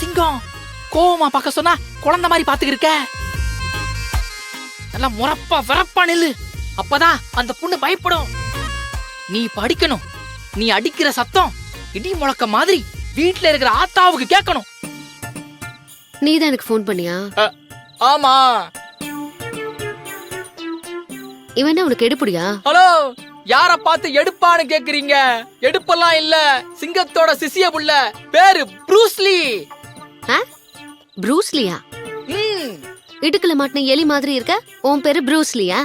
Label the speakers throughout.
Speaker 1: சிங்கம் கோவமா பார்க்க சொன்னா குழந்தை மாதிரி பாத்துக்கிட்டு இருக்க. நல்லா முறப்பா வரப்பா நில்லு, அப்பதான் அந்த பொண்ணு பயப்படும். நீ படிக்கணும். நீ அடிக்கிற சத்தம் இடி முழக்க மாதிரி வீட்டுல இருக்கிற ஆத்தாவுக்கு கேட்கணும்.
Speaker 2: நீதான் எனக்கு போன் பண்ணியா?
Speaker 1: ஆமா.
Speaker 2: இவன் உனக்கு எடுப்புடியா?
Speaker 1: ஹலோ, யார பார்த்து எடுப்பான்னு கேக்குறீங்க? எடுப்பெல்லாம் இல்ல, சிங்கத்தோட சிசிய புள்ள, பேரு ப்ரூஸ்லி.
Speaker 2: ப்ரூஸ்லியா? இடுக்குல மாட்டின எலி மாதிரி இருக்க, உன் பேரு ப்ரூஸ்லியா?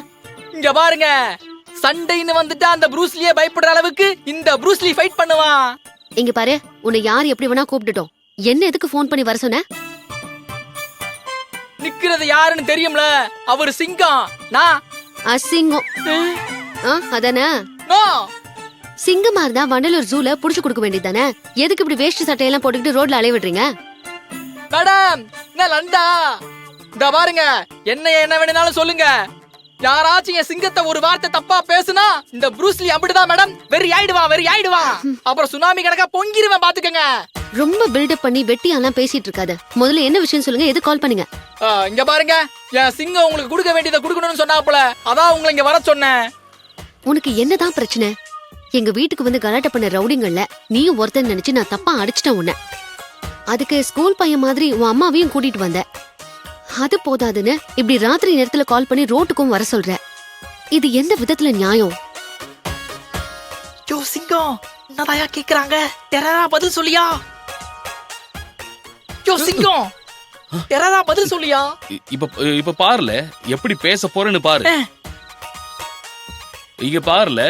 Speaker 1: இங்க பாருங்க, சண்டைன்னு வந்துட்டா அந்த ப்ரூஸ்லியே பயப்படுற அளவுக்கு இந்த ப்ரூஸ்லி ஃபைட் பண்ணுவான்.
Speaker 2: இங்க பாரு, உன்னை யார் எப்படி வேணா கூப்பிட்டுட்டோம். என்ன எதுக்கு போன் பண்ணி வர சொன்ன?
Speaker 1: நிக்கிறது யாருன்னு தெரியும்ல, அவர் சிங்கம். நான்
Speaker 2: அசிங்கம். அதானே?
Speaker 1: நோ.
Speaker 2: சிங்கமா இருந்தா வண்டலூர் ஜூல புடிச்சு கொடுக்க வேண்டியதானே? எதுக்கு இப்படி வேஷ்டி சட்டையெல்லாம் போட்டுக்கிட்டு ரோட்ல அலைய விடுறீங்க?
Speaker 1: மேடம், என்ன லண்டா? இந்த பாருங்க, என்ன வேணும்னாலும் சொல்லுங்க. யாராச்சும் என் சிங்கத்தை ஒரு வார்த்தை தப்பா பேசுனா இந்த ப்ரூஸ்லி அப்படிதான் மேடம், வெறி ஆயிடுவா. அப்புறம் சுனாமி கணக்கா பொங்கிருவேன், பாத்துக்கங்க.
Speaker 2: ரொம்ப பில்டப் பண்ணி வெட்டியாலாம் பேசிட்டு இருக்காத. முதல்ல என்ன விஷயம் சொல்லுங்க, எது கால் பண்ணீங்க?
Speaker 1: இங்க பாருங்க, என் சிங்கம் உங்களுக்கு கொடுக்க வேண்டியதை கொடுக்கணும்னு சொன்னாப்புல, அதான் உங்களை இங்க வர சொன்னேன்.
Speaker 2: உனக்கு என்னதான் பிரச்சனை? எங்க வீட்டுக்கு வந்து கலாட்ட பண்ண ரவுடிங்கள்ல நீயும் ஒருத்தன் நினைச்சு நான் தப்பா அடிச்சிட்டேன் உன்ன. அதுக்கு ஸ்கூல் பையன் மாதிரி உன் அம்மாவையும் கூட்டிட்டு வந்த. அது போதாதுன்னு இப்படி ராத்திரி நேரத்துல கால் பண்ணி ரோட்டுக்கும் வர சொல்ற. இது எந்த விதத்துல நியாயம்?
Speaker 1: யோ சிங்கம், என்னதாயா கேக்குறாங்க? தெரரா பதில் சொல்லியா? யோ சிங்கம், தெரரா பதில் சொல்லியா?
Speaker 3: இப்ப பாருல எப்படி பேச போறேன்னு பாரு. இங்க பாருல,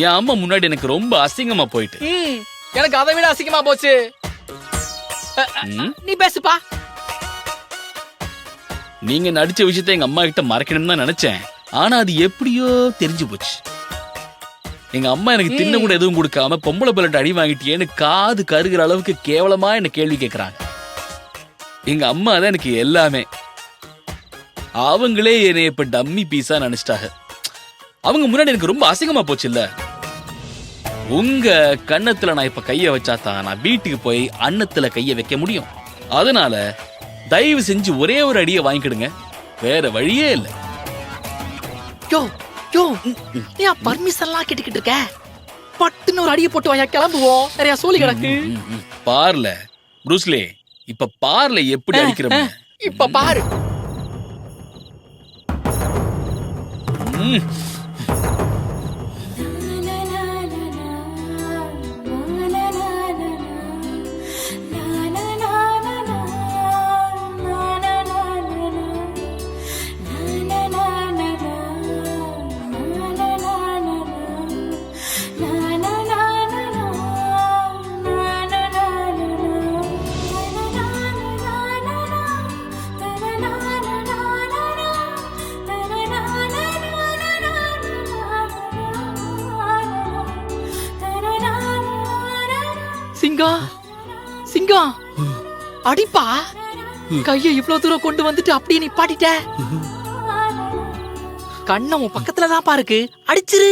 Speaker 3: என் அம்மா முன்னாடி எனக்கு ரொம்ப அசிங்கமா போயிட்டு.
Speaker 1: எனக்கு அதை விட அசிங்கமா போச்சு. நீ பேசுப்பா.
Speaker 3: நீங்க நடிச்ச விஷயத்த எங்க அம்மா கிட்ட மறைக்கணும்னு தான் நினைச்சேன். ஆனா அது எப்படியோ தெரிஞ்சு போச்சு. எங்க அம்மா எனக்கு தின்ன கூட எதுவும் கொடுக்காம பொம்பளை பிள்ளை அடி வாங்கிட்டியேன்னு காது கருகிற அளவுக்கு கேவலமா என்ன கேள்வி கேட்கறாங்க. எங்க அம்மா தான் எனக்கு எல்லாமே. அவங்களே என்னை இப்ப டம்மி பீஸா நினைச்சிட்டாங்க. அவங்க முன்னாடி எனக்கு ரொம்ப அசிங்கமா போச்சு இல்ல. உங்க கன்னத்துல நான் இப்ப கைய வச்சாதான் நான் வீட்டுக்கு போய் அன்னத்துல கைய வைக்க முடியும். அதனால தயவு செஞ்சு ஒரே ஒரு அடியை வாங்கிக்கிடுங்க, வேற வழியே இல்ல.
Speaker 1: யோ யோ, நீ பர்மிஷன்லாம் கேட்டுக்கிட்டு இருக்க? பட்டுன்னு ஒரு அடியை போட்டு வாயா, கிளம்புவோம். நிறைய சோலி கிடக்கு.
Speaker 3: பார்ல ப்ரூஸ்லி, இப்ப பார்ல எப்படி அடிக்கிறோம்.
Speaker 1: இப்ப பாரு. சிங்கம், அடிப்பா. கைய இவ்வளவு தூரம் கொண்டு வந்துட்டு அப்படியே நிப்பாட்டிட்ட. கண்ண உன் பக்கத்துலதான் பாருக்கு, அடிச்சிரு.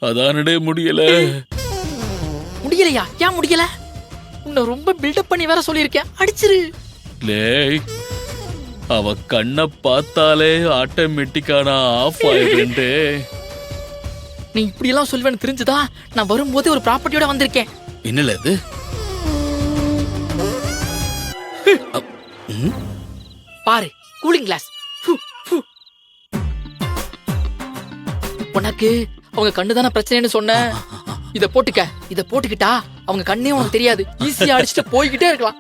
Speaker 3: அதானே முடியல.
Speaker 1: முடியலையா? ஏன் முடியல? உன்னை ரொம்ப பில்டப் பண்ணி வேற சொல்லியிருக்கேன், அடிச்சிரு.
Speaker 3: அவ கண்ண பார்த்தாலே ஆட்டோமேட்டிக்கான ஆஃப் ஆயிடுண்டு.
Speaker 1: நீ இப்படி எல்லாம் சொல்வேன்னு தெரிஞ்சுதான் நான் வரும்போது ஒரு ப்ராப்பர்ட்டியோட வந்திருக்கேன்.
Speaker 3: என்னல இது?
Speaker 1: பாரு, கூலிங் கிளாஸ். உனக்கு அவங்க கண்ணுதான பிரச்சனைன்னு சொன்ன. இத போட்டுக்க. இத போட்டுக்கிட்டா அவங்க கண்ணே உனக்கு தெரியாது. ஈஸியா அடிச்சுட்டு போய்கிட்டே இருக்கலாம்.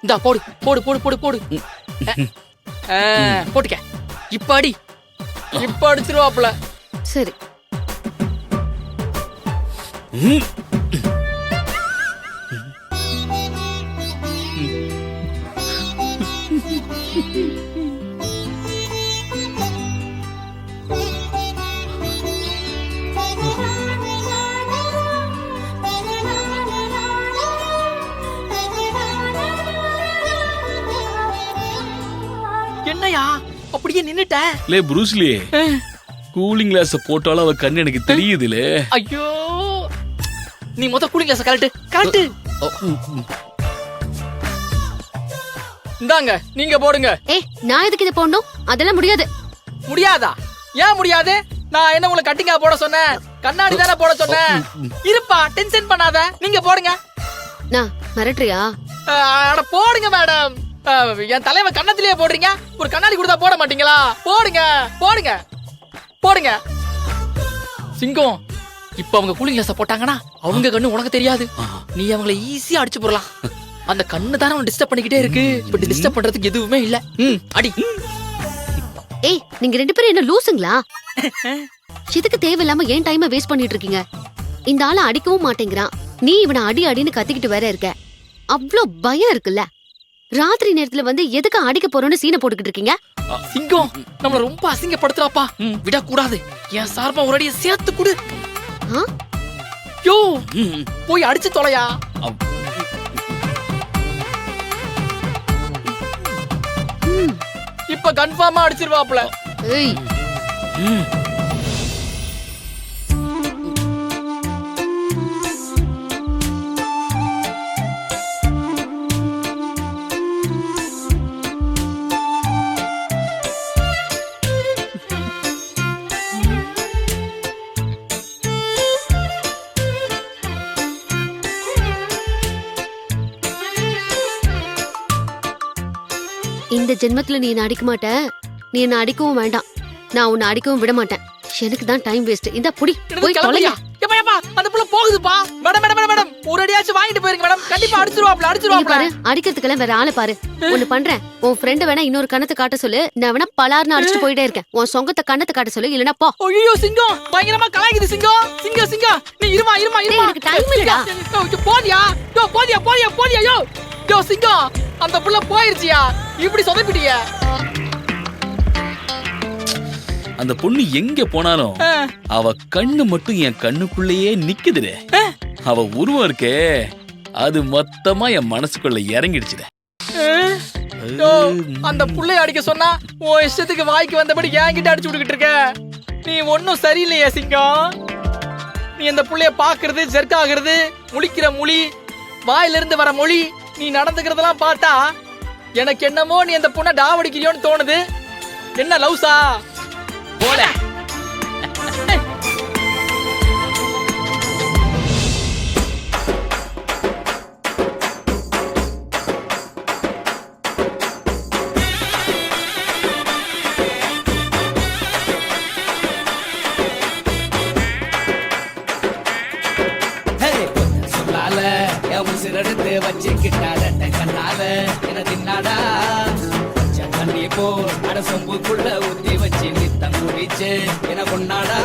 Speaker 1: இந்தா போடு போடு போடு போடு போடு. போட்டுக்க. இப்ப அடி. இப்ப அடிச்சிருவாப்ல.
Speaker 2: சரி.
Speaker 1: என்னையா அப்படியே நின்னுட்ட?
Speaker 3: லே ப்ரூஸ்லி, கூலிங் கிளாஸ் போட்டாலும் அவ கண்ணு எனக்கு தெரியுதுலே.
Speaker 1: ஐயோ, நீ கூலிங் கிளாஸ் கலட்டு கலட்டு. இந்தாங்க நீங்க போடுங்க.
Speaker 2: ஏய் நான் எதுக்கு இதை போடணும்? அதெல்லாம் முடியாது.
Speaker 1: முடியாதா? ஏன் முடியாது? நான் என்ன உங்களை கட்டிங்கா போட சொன்னேன்? கண்ணாடி தானே போட சொன்னேன். இருப்பா, டென்ஷன் பண்ணாத, நீங்க போடுங்க.
Speaker 2: நான் மிரட்டுறியா?
Speaker 1: அட போடுங்க மேடம். என் தலைவன் கண்ணத்திலேயே போடுறீங்க, ஒரு கண்ணாடி கொடுத்தா போட மாட்டீங்களா? போடுங்க போடுங்க போடுங்க. சிங்கம், இப்ப அவங்க கூலிங் கிளாஸ் போட்டாங்கன்னா அவங்க கண்ணு உனக்கு தெரியாது, நீ அவங்களை ஈஸியா அடிச்சு போடலாம். அந்த கண்ணு தானே டிஸ்டர்ப் பண்ணிக்கிட்டே இருக்கு. இப்ப டிஸ்டர்ப் பண்றதுக்கு எதுவுமே இல்ல. அடி.
Speaker 2: ஏய் நீங்க 2 பேரும் என்ன லூசுங்களா? இதுக்கு தேவையில்லாம ஏன் டைமை வேஸ்ட் பண்ணிட்டு இருக்கீங்க? இந்த ஆளை அடிக்கவும் மாட்டேங்கிறான், நீ இவனை அடி அடின்னு கத்திக்கிட்டு வேற இருக்க. அவ்ளோ பயம் இருக்குல்ல? ராத்திரி நேரத்துல வந்து எதுக்கு அடிக்க போறோம்னு சீனை போட்டுக்கிட்டு இருக்கீங்க?
Speaker 1: சிங்கம் நம்மள ரொம்ப அசிங்கப்படுத்துறாப்பா, விடக்கூடாது. என் சார்பா ஒரு அடியை சேர்த்து கொடு. யோ போய் அடிச்சு தொலையா. இப்ப கன்ஃபார்மா அடிச்சிருவாப்ல.
Speaker 2: ஏய் இந்த ஜென்மத்துல நீ என்ன அடிக்க மாட்ட, நீ என்ன அடிக்கவும் வேண்டாம், நான் உன்னை அடிக்கவும் விட மாட்டேன். எனக்கு தான் டைம் வேஸ்ட். இந்த புடி போய் தொலையா.
Speaker 1: அந்த புள்ள போகுதுப்பா. மேடம் மேடம் மேடம் ஒரு அடியாச்சும் வாங்கிட்டு போயிருங்க மேடம். கண்டிப்பா அடிச்சிருவாப்ல அடிச்சிருவாப்ல.
Speaker 2: பாரு அடிக்கிறதுக்கெல்லாம் வேற ஆளை பாரு. ஒன்னு பண்றேன், உன் ஃப்ரெண்ட் வேணா இன்னொரு கண்ணத்தை காட்ட சொல்லு, நான் வேணா பலார்னு அடிச்சுட்டு போயிட்டே இருக்கேன். உன் சொங்கத்தை கண்ணத்தை காட்ட சொல்லு, இல்லனா போ.
Speaker 1: ஐயோ சிங்கம் பயங்கரமா கலாய்க்குது. சிங்கம் சிங்கம் சிங்கம் நீ இருமா இருமா இருமா.
Speaker 2: எனக்கு டைம் இல்லடா.
Speaker 1: போடியா யோ போடியா போடியா போடியா யோ யோ சிங்கம் அந்த புள்ள போயிருச்சியா, இப்படி சொதப்பிட்டியா?
Speaker 3: அந்த பொண்ணு எங்க போனாலும் அவ கண்ணு மட்டும் என் கண்ணுக்குள்ளேயே நிக்குதுடே. அவ உருவம் இருக்கே அது மொத்தமா என் மனசுக்குள்ள இறங்கிடுச்சுடே.
Speaker 1: அந்த புள்ளைய அடிக்க சொன்னா உன் இஷ்டத்துக்கு வாய்க்கு வந்தபடி என்கிட்ட அடிச்சு விட்டுக்கிட்டு இருக்க. நீ ஒன்னும் சரியில்லையே சிங்கம். நீ அந்த புள்ளைய பாக்குறது, ஜெர்க்காகிறது, முழிக்கிற மொழி, வாயில இருந்து வர மொழி, நீ நடந்துக்கிறதெல்லாம் பார்த்தா எனக்கு என்னமோ நீ அந்த பொண்ணை டாவடிக்கிறியோன்னு தோணுது. என்ன லவ்ஸா? போல
Speaker 4: உசிரெடுத்து வச்சுக்கிட்டாட கண்ணால என தின்னாடா. தண்ணி போ அட சொம்புக்குள்ள ஊத்தி வச்சு நித்தம் குடிச்சு என கொண்டாடா.